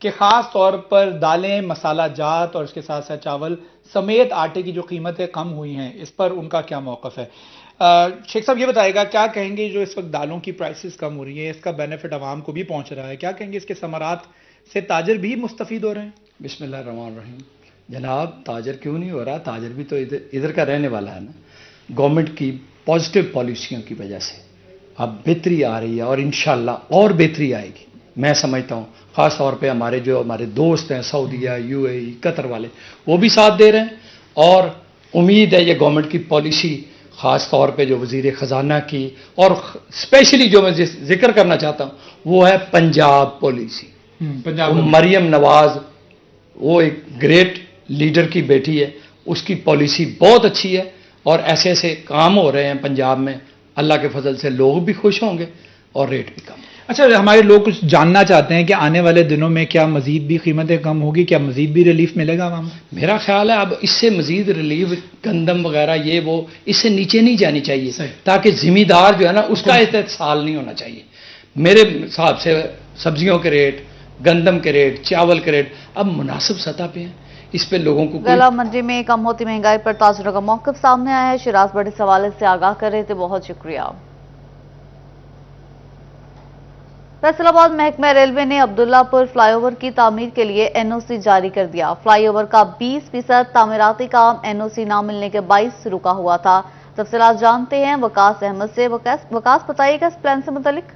کہ خاص طور پر دالیں، مسالہ جات اور اس کے ساتھ ساتھ چاول سمیت آٹے کی جو قیمتیں کم ہوئی ہیں، اس پر ان کا کیا موقف ہے؟ شیخ صاحب یہ بتائے گا، کیا کہیں گے جو اس وقت دالوں کی پرائسز کم ہو رہی ہیں، اس کا بینیفٹ عوام کو بھی پہنچ رہا ہے، کیا کہیں گے اس کے ثمرات سے تاجر بھی مستفید ہو رہے ہیں؟ بسم اللہ الرحمن الرحیم. جناب تاجر کیوں نہیں ہو رہا؟ تاجر بھی تو ادھر کا رہنے والا ہے نا. گورنمنٹ کی پازیٹیو پالیسیوں کی وجہ سے اب بہتری آ رہی ہے اور انشاءاللہ اور بہتری آئے گی. میں سمجھتا ہوں خاص طور پہ ہمارے دوست ہیں سعودیہ، یو اے ای، قطر والے، وہ بھی ساتھ دے رہے ہیں. اور امید ہے یہ گورنمنٹ کی پالیسی، خاص طور پہ جو وزیر خزانہ کی، اور اسپیشلی جو میں ذکر کرنا چاہتا ہوں وہ ہے پنجاب پالیسی. مریم نواز وہ ایک گریٹ لیڈر کی بیٹی ہے، اس کی پالیسی بہت اچھی ہے اور ایسے ایسے کام ہو رہے ہیں پنجاب میں، اللہ کے فضل سے لوگ بھی خوش ہوں گے اور ریٹ بھی کم. اچھا، ہمارے لوگ کچھ جاننا چاہتے ہیں کہ آنے والے دنوں میں کیا مزید بھی قیمتیں کم ہوگی، کیا مزید بھی ریلیف ملے گا عوام؟ میرا خیال ہے اب اس سے مزید ریلیف، گندم وغیرہ یہ وہ اس سے نیچے نہیں جانی چاہیے، تاکہ ذمہ دار جو ہے نا اس کا استحصال نہیں ہونا چاہیے. میرے حساب سے سبزیوں کے ریٹ، گندم کے ریٹ، چاول کے ریٹ اب مناسب سطح پہ ہیں. اس پہ لوگوں کو گلا منڈی میں کم ہوتی مہنگائی پر تاجروں کا موقف سامنے آیا ہے. شراز بڑے سوالے سے آگاہ کر رہے تھے، بہت شکریہ. فیصل آباد محکمہ ریلوے نے عبداللہ پور فلائی اوور کی تعمیر کے لیے NOC جاری کر دیا. فلائی اوور کا 20% تعمیراتی کام NOC نہ ملنے کے باعث رکا ہوا تھا. تفصیلات جانتے ہیں وقاص احمد سے. وقاص بتائیے گا اس پلان سے متعلق.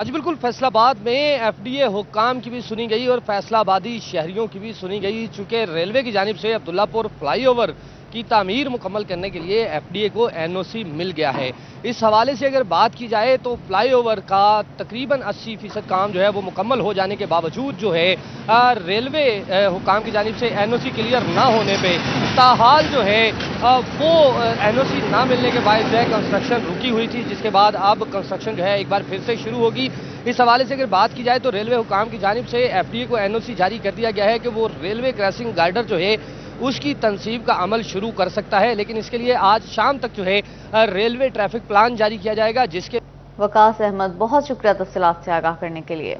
جی بالکل، فیصل آباد میں FDA حکام کی بھی سنی گئی اور فیصل آبادی شہریوں کی بھی سنی گئی. چونکہ ریلوے کی جانب سے عبداللہ پور فلائی اوور کی تعمیر مکمل کرنے کے لیے FDA کو NOC مل گیا ہے. اس حوالے سے اگر بات کی جائے تو فلائی اوور کا تقریباً 80% کام جو ہے وہ مکمل ہو جانے کے باوجود جو ہے ریلوے حکام کی جانب سے NOC کلیئر نہ ہونے پہ تاحال جو ہے وہ NOC نہ ملنے کے باعث جو ہے کنسٹرکشن رکی ہوئی تھی، جس کے بعد اب کنسٹرکشن جو ہے ایک بار پھر سے شروع ہوگی. اس حوالے سے اگر بات کی جائے تو ریلوے حکام کی جانب سے FDA کو NOC جاری کر دیا گیا ہے کہ وہ ریلوے کراسنگ گائیڈر جو ہے اس کی تنصیب کا عمل شروع کر سکتا ہے، لیکن اس کے لیے آج شام تک جو ہے ریلوے ٹریفک پلان جاری کیا جائے گا، جس کے وقاص احمد بہت شکریہ تفصیلات سے آگاہ کرنے کے لیے.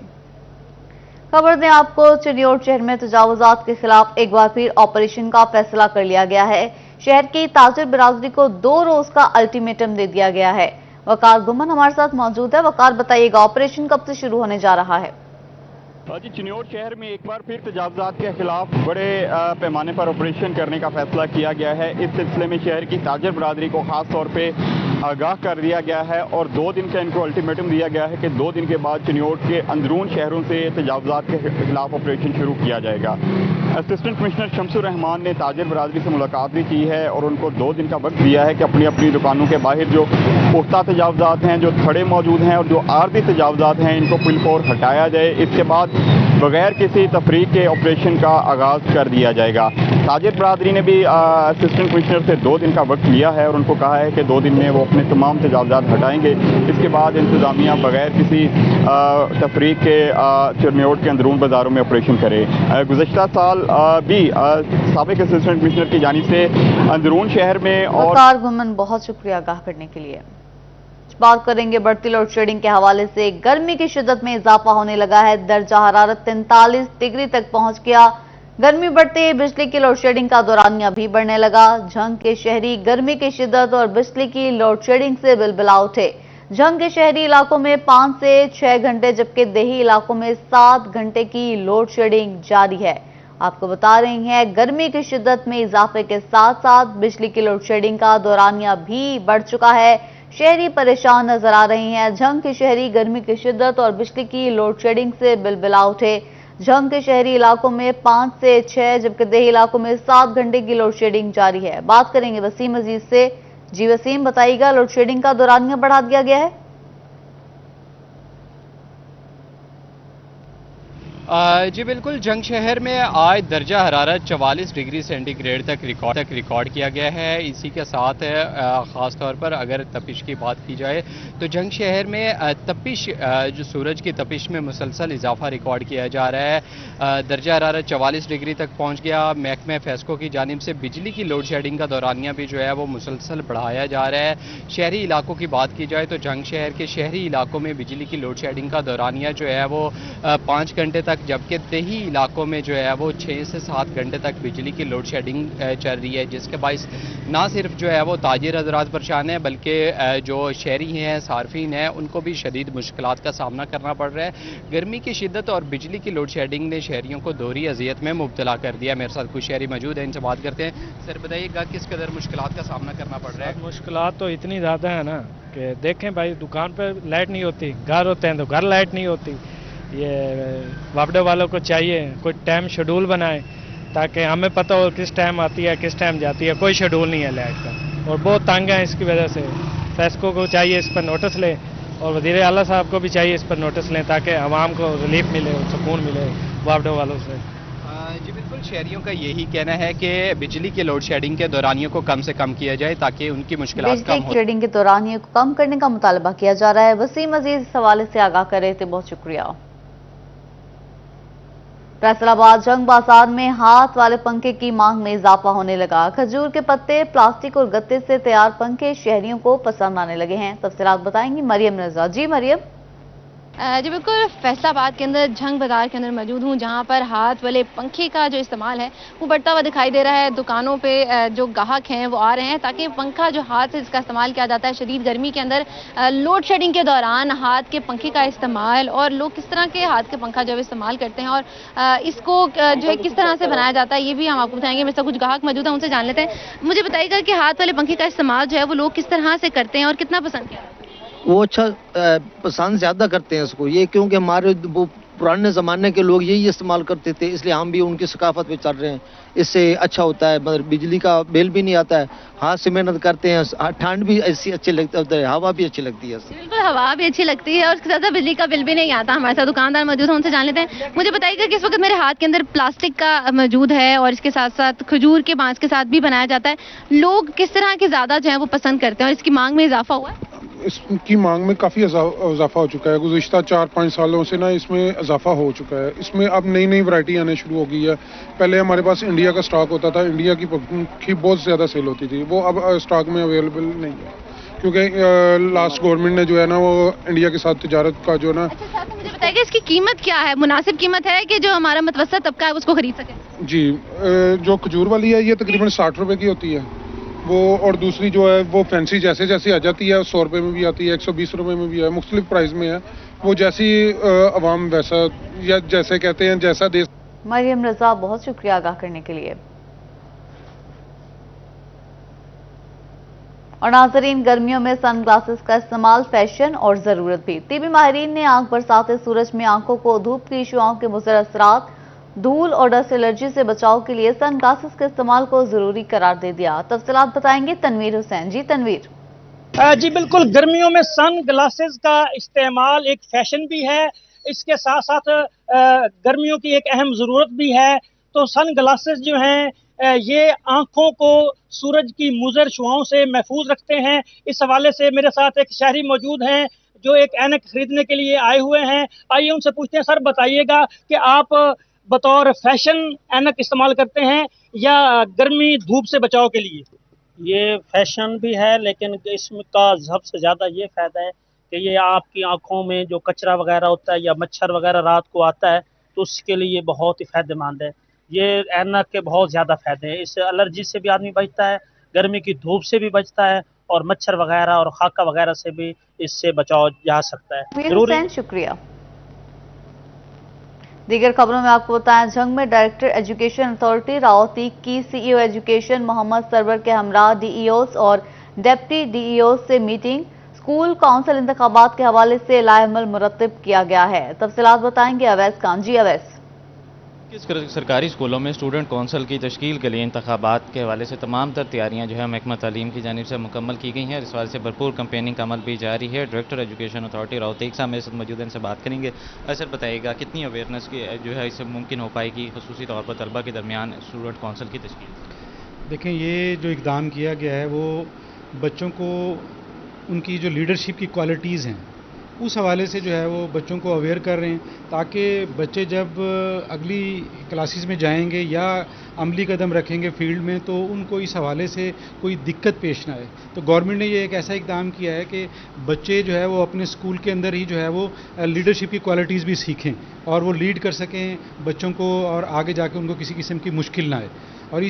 خبر دیں آپ کو، چنیوٹ شہر میں تجاوزات کے خلاف ایک بار پھر آپریشن کا فیصلہ کر لیا گیا ہے. شہر کی تاجر برادری کو 2 روز کا الٹیمیٹم دے دیا گیا ہے. وقار گمن ہمارے ساتھ موجود ہے. وقار بتائیے گا آپریشن کب سے شروع ہونے جا رہا ہے؟ جی، چنیوٹ شہر میں ایک بار پھر تجاوزات کے خلاف بڑے پیمانے پر آپریشن کرنے کا فیصلہ کیا گیا ہے. اس سلسلے میں شہر کی تاجر برادری کو خاص طور پہ آگاہ کر دیا گیا ہے اور 2 دن کا ان کو الٹیمیٹم دیا گیا ہے کہ 2 دن کے بعد چنیوٹ کے اندرون شہروں سے تجاوزات کے خلاف آپریشن شروع کیا جائے گا. اسسٹنٹ کمشنر شمس الرحمان نے تاجر برادری سے ملاقات بھی کی ہے اور ان کو 2 دن کا وقت دیا ہے کہ اپنی اپنی دکانوں کے باہر جو پختہ تجاوزات ہیں، جو تھڑے موجود ہیں اور جو عارضی تجاوزات ہیں، ان کو بالفور ہٹایا جائے. اس کے بعد بغیر کسی تفریق کے آپریشن کا آغاز کر دیا جائے گا. تاجر برادری نے بھی اسسٹنٹ کمشنر سے 2 دن کا وقت لیا ہے اور ان کو کہا ہے کہ 2 دن میں وہ اپنے تمام تجاوزات ہٹائیں گے. اس کے بعد انتظامیہ بغیر کسی تفریق کے چنیوٹ کے اندرون بازاروں میں آپریشن کرے. گزشتہ سال بھی سابق اسسٹنٹ کمشنر کی جانب سے اندرون شہر میں اور وقار گمن بہت شکریہ آگاہ کرنے کے لیے. بات کریں گے بڑھتی لوڈ شیڈنگ کے حوالے سے. گرمی کی شدت میں اضافہ ہونے لگا ہے. درجہ حرارت 43 ڈگری تک پہنچ گیا. گرمی بڑھتے ہی بجلی کی لوڈ شیڈنگ کا دورانیہ بھی بڑھنے لگا. جھنگ کے شہری گرمی کی شدت اور بجلی کی لوڈ شیڈنگ سے بلبلا اٹھے. جھنگ کے شہری علاقوں میں 5 سے 6 گھنٹے جبکہ دیہی علاقوں میں 7 گھنٹے کی لوڈ شیڈنگ جاری ہے. آپ کو بتا رہے ہیں گرمی کی شدت میں اضافے کے ساتھ ساتھ بجلی کی لوڈ شیڈنگ کا دورانیہ بھی بڑھ چکا ہے. شہری پریشان نظر آ رہے ہیں. جھنگ کے شہری گرمی کی شدت اور بجلی کی لوڈ شیڈنگ سے بلبلا اٹھے. جھنگ کے شہری علاقوں میں 5 سے 6 جبکہ دیہی علاقوں میں 7 گھنٹے کی لوڈ شیڈنگ جاری ہے. بات کریں گے وسیم عزیز سے. جی وسیم بتائیے گا لوڈ شیڈنگ کا دورانیہ بڑھا دیا گیا ہے؟ جی بالکل، جھنگ شہر میں آج درجہ حرارت 44 ڈگری سینٹی گریڈ تک ریکارڈ کیا گیا ہے. اسی کے ساتھ خاص طور پر اگر تپش کی بات کی جائے تو جھنگ شہر میں تپش جو سورج کی تپش میں مسلسل اضافہ ریکارڈ کیا جا رہا ہے. درجہ حرارت 44 ڈگری تک پہنچ گیا. محکمہ فیسکو کی جانب سے بجلی کی لوڈ شیڈنگ کا دورانیہ بھی جو ہے وہ مسلسل بڑھایا جا رہا ہے. شہری علاقوں کی بات کی جائے تو جھنگ شہر کے شہری علاقوں میں بجلی کی لوڈ شیڈنگ کا دورانیہ جو ہے وہ 5 گھنٹے تک تک، جبکہ دیہی علاقوں میں جو ہے وہ 6 سے 7 گھنٹے تک بجلی کی لوڈ شیڈنگ چل رہی ہے، جس کے باعث نہ صرف جو ہے وہ تاجر حضرات پریشان ہیں بلکہ جو شہری ہیں، صارفین ہیں، ان کو بھی شدید مشکلات کا سامنا کرنا پڑ رہا ہے۔ گرمی کی شدت اور بجلی کی لوڈ شیڈنگ نے شہریوں کو دوہری اذیت میں مبتلا کر دیا۔ میرے ساتھ کچھ شہری موجود ہیں، ان سے بات کرتے ہیں۔ سر بتائیے گا کس قدر مشکلات کا سامنا کرنا پڑ رہا ہے؟ مشکلات تو اتنی زیادہ ہے نا کہ دیکھیں بھائی، دکان پہ لائٹ نہیں ہوتی، گھر ہوتے ہیں تو گھر لائٹ نہیں ہوتی۔ یہ واپڈے والوں کو چاہیے کوئی ٹائم شیڈول بنائے تاکہ ہمیں پتہ ہو کس ٹائم آتی ہے کس ٹائم جاتی ہے، کوئی شیڈول نہیں ہے لائٹ کا اور بہت تنگ ہے اس کی وجہ سے۔ فیسکو کو چاہیے اس پر نوٹس لے اور وزیر اعلیٰ صاحب کو بھی چاہیے اس پر نوٹس لیں تاکہ عوام کو ریلیف ملے اور سکون ملے واپڈے والوں سے۔ جی بالکل، شہریوں کا یہی کہنا ہے کہ بجلی کے لوڈ شیڈنگ کے دورانیوں کو کم سے کم کیا جائے تاکہ ان کی مشکلات کم بجلی کی شیڈنگ کے دورانیوں کو کم کرنے کا مطالبہ کیا جا رہا ہے۔ وسیم عزیز اس حوالے سے آگاہ کر رہے تھے، بہت شکریہ۔ فیصل آباد جنگ بازار میں ہاتھ والے پنکھے کی مانگ میں اضافہ ہونے لگا۔ کھجور کے پتے، پلاسٹک اور گتے سے تیار پنکھے شہریوں کو پسند آنے لگے ہیں۔ تفصیلات بتائیں گی مریم رضا۔ جی مریم۔ جی بالکل، فیصل آباد کے اندر جنگ بازار کے اندر موجود ہوں، جہاں پر ہاتھ والے پنکھے کا جو استعمال ہے وہ بڑھتا ہوا دکھائی دے رہا ہے۔ دکانوں پہ جو گاہک ہیں وہ آ رہے ہیں تاکہ پنکھا جو ہاتھ سے اس کا استعمال کیا جاتا ہے، شدید گرمی کے اندر لوڈ شیڈنگ کے دوران ہاتھ کے پنکھے کا استعمال اور لوگ کس طرح کے ہاتھ کے پنکھا جو ہے استعمال کرتے ہیں اور اس کو جو ہے کس طرح سے بنایا جاتا ہے، یہ بھی ہم آپ کو بتائیں گے۔ میرے ساتھ کچھ گاہک موجود ہیں، ان سے جان لیتے ہیں۔ مجھے بتائیے گا کہ ہاتھ والے پنکھے کا استعمال جو ہے وہ لوگ کس طرح سے کرتے ہیں اور کتنا پسند کرتے ہیں؟ وہ اچھا پسند زیادہ کرتے ہیں اس کو، یہ کیونکہ ہمارے وہ پرانے زمانے کے لوگ یہی استعمال کرتے تھے، اس لیے ہم بھی ان کی ثقافت پہ چل رہے ہیں۔ اس سے اچھا ہوتا ہے، مگر بجلی کا بل بھی نہیں آتا ہے، ہاتھ سے محنت کرتے ہیں، ٹھنڈ بھی ایسی اچھی لگتی ہے، ہوا بھی اچھی لگتی ہے۔ بالکل، ہوا بھی اچھی لگتی ہے اور اس کے ساتھ بجلی کا بل بھی نہیں آتا۔ ہمارے ساتھ دکاندار موجود ہیں، ان سے جان لیتے ہیں۔ مجھے بتائیے گا کہ اس وقت میرے ہاتھ کے اندر پلاسٹک کا موجود ہے اور اس کے ساتھ ساتھ کھجور کے بانس کے ساتھ بھی بنایا جاتا ہے، لوگ کس طرح کے زیادہ جو ہے وہ پسند کرتے ہیں اور اس کی مانگ میں اضافہ ہوا ہے؟ اس کی مانگ میں کافی اضافہ ہو چکا ہے، گزشتہ 4-5 سالوں سے نا اس میں اضافہ ہو چکا ہے۔ اس میں اب نئی ورائٹی آنے شروع ہو گئی ہے۔ پہلے ہمارے پاس انڈیا کا سٹاک ہوتا تھا، انڈیا کی بہت زیادہ سیل ہوتی تھی، وہ اب سٹاک میں اویلیبل نہیں ہے کیونکہ لاسٹ گورنمنٹ نے جو ہے نا وہ انڈیا کے ساتھ تجارت کا جو نا۔ مجھے بتائیے گا اس کی قیمت کیا ہے؟ مناسب قیمت ہے کہ جو ہمارا متوسط طبقہ ہے اس کو خرید سکے؟ جی، جو کھجور والی ہے یہ تقریباً 60 روپے کی ہوتی ہے وہ، اور دوسری جو ہے وہ فینسی جیسے جیسے آ جاتی ہے 100 روپے میں بھی آتی ہے، 120 روپے میں بھی ہے، مختلف پرائز میں ہے، وہ جیسی عوام ویسا یا جیسے کہتے ہیں جیسا دے۔ مریم رضا، بہت شکریہ آگاہ کرنے کے لیے۔ اور ناظرین، گرمیوں میں سن گلاسز کا استعمال فیشن اور ضرورت بھی۔ طبی ماہرین نے آنکھ برساتے سورج میں آنکھوں کو دھوپ کی شعاؤں کے مضر اثرات، دھول اور ڈسٹ الرجی سے بچاؤ کے لیے سن گلاسز کے استعمال کو ضروری قرار دے دیا۔ تفصیلات بتائیں گے تنویر حسین۔ جی تنویر۔ جی بالکل، گرمیوں میں سن گلاسز کا استعمال ایک فیشن بھی ہے، اس کے ساتھ ساتھ گرمیوں کی ایک اہم ضرورت بھی ہے۔ تو سن گلاسز جو ہیں یہ آنکھوں کو سورج کی مضر شعاؤں سے محفوظ رکھتے ہیں۔ اس حوالے سے میرے ساتھ ایک شہری موجود ہیں جو ایک اینک خریدنے کے لیے آئے ہوئے ہیں۔ آئیے ان سے پوچھتے ہیں، سر بتائیے گا کہ آپ بطور فیشن اینک استعمال کرتے ہیں یا گرمی دھوپ سے بچاؤ کے لیے؟ یہ فیشن بھی ہے لیکن اس کا سب سے زیادہ یہ فائدہ ہے کہ یہ آپ کی آنکھوں میں جو کچرا وغیرہ ہوتا ہے یا مچھر وغیرہ رات کو آتا ہے تو اس کے لیے بہت ہی فائدہ مند ہے۔ یہ اینک کے بہت زیادہ فائدے ہیں، اس سے الرجی سے بھی آدمی بچتا ہے، گرمی کی دھوپ سے بھی بچتا ہے اور مچھر وغیرہ اور خاکہ وغیرہ سے بھی اس سے بچاؤ جا سکتا ہے۔ شکریہ۔ دیگر خبروں میں آپ کو بتائیں، جنگ میں ڈائریکٹر ایجوکیشن اتھارٹی راوتی کی سی ای او ایجوکیشن محمد سرور کے ہمراہ ڈی ای اوز اور ڈپٹی ڈی ای اوز سے میٹنگ، اسکول کونسل انتخابات کے حوالے سے لائحہ عمل مرتب کیا گیا ہے۔ تفصیلات بتائیں گے اویس خان۔ جی اویس۔ سرکاری اسکولوں میں اسٹوڈنٹ کونسل کی تشکیل کے لیے انتخابات کے حوالے سے تمام تر تیاریاں جو ہے محکمہ تعلیم کی جانب سے مکمل کی گئی ہیں، اس حوالے سے بھرپور کمپیننگ کا عمل بھی جاری ہے۔ ڈائریکٹر ایجوکیشن اتھارٹی راوتی صاحب میرے ساتھ موجود ہیں، ان سے بات کریں گے۔ سر بتائیے گا کتنی اویئرنیس کی جو ہے اس سے ممکن ہو پائے گی خصوصی طور پر طلبہ کے درمیان اسٹوڈنٹ کونسل کی تشکیل؟ دیکھیں، یہ جو اقدام کیا گیا ہے وہ بچوں کو ان کی جو لیڈرشپ کی کوالٹیز ہیں اس حوالے سے جو ہے وہ بچوں کو اویئر کر رہے ہیں، تاکہ بچے جب اگلی کلاسز میں جائیں گے یا عملی قدم رکھیں گے فیلڈ میں تو ان کو اس حوالے سے کوئی دقت پیش نہ آئے. تو گورنمنٹ نے یہ ایک ایسا اقدام کیا ہے کہ بچے جو ہے وہ اپنے اسکول کے اندر ہی جو ہے وہ لیڈرشپ کی کوالٹیز بھی سیکھیں اور وہ لیڈ کر سکیں بچوں کو, اور آگے جا کے ان کو کسی قسم کی مشکل نہ آئے. اور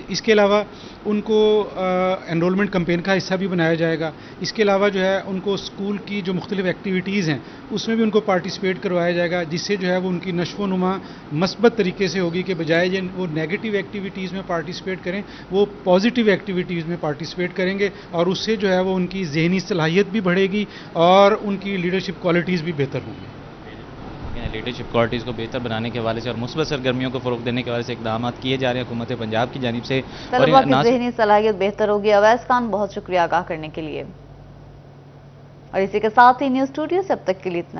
اس کے علاوہ ان کو انرولمنٹ کمپین کا حصہ بھی بنایا جائے گا. اس کے علاوہ جو ہے ان کو اسکول کی جو مختلف ایکٹیویٹیز ہیں اس میں بھی ان کو پارٹیسپیٹ کروایا جائے گا, جس سے جو ہے وہ ان کی نشو و نما مثبت طریقے سے ہوگی کہ بجائے وہ نیگیٹو ایکٹیویٹیز میں پارٹیسپیٹ کریں وہ پازیٹیو ایکٹیویٹیز میں پارٹیسپیٹ کریں گے, اور اس سے جو ہے وہ ان کی ذہنی صلاحیت بھی بڑھے گی اور ان کی لیڈرشپ کوالٹیز بھی بہتر ہوں گی. لیڈرشپ کوالٹیز کو بہتر بنانے کے حوالے سے اور مثبت سرگرمیوں کو فروغ دینے کے حوالے سے اقدامات کیے جا رہے ہیں حکومت پنجاب کی جانب سے. طلباء کی ذہنی صلاحیت بہتر ہوگی. اویس خان, بہت شکریہ آگاہ کرنے کے لیے. اور اسی کے ساتھ ہی نیوز اسٹوڈیو سے اب تک کے لیے اتنا ہی.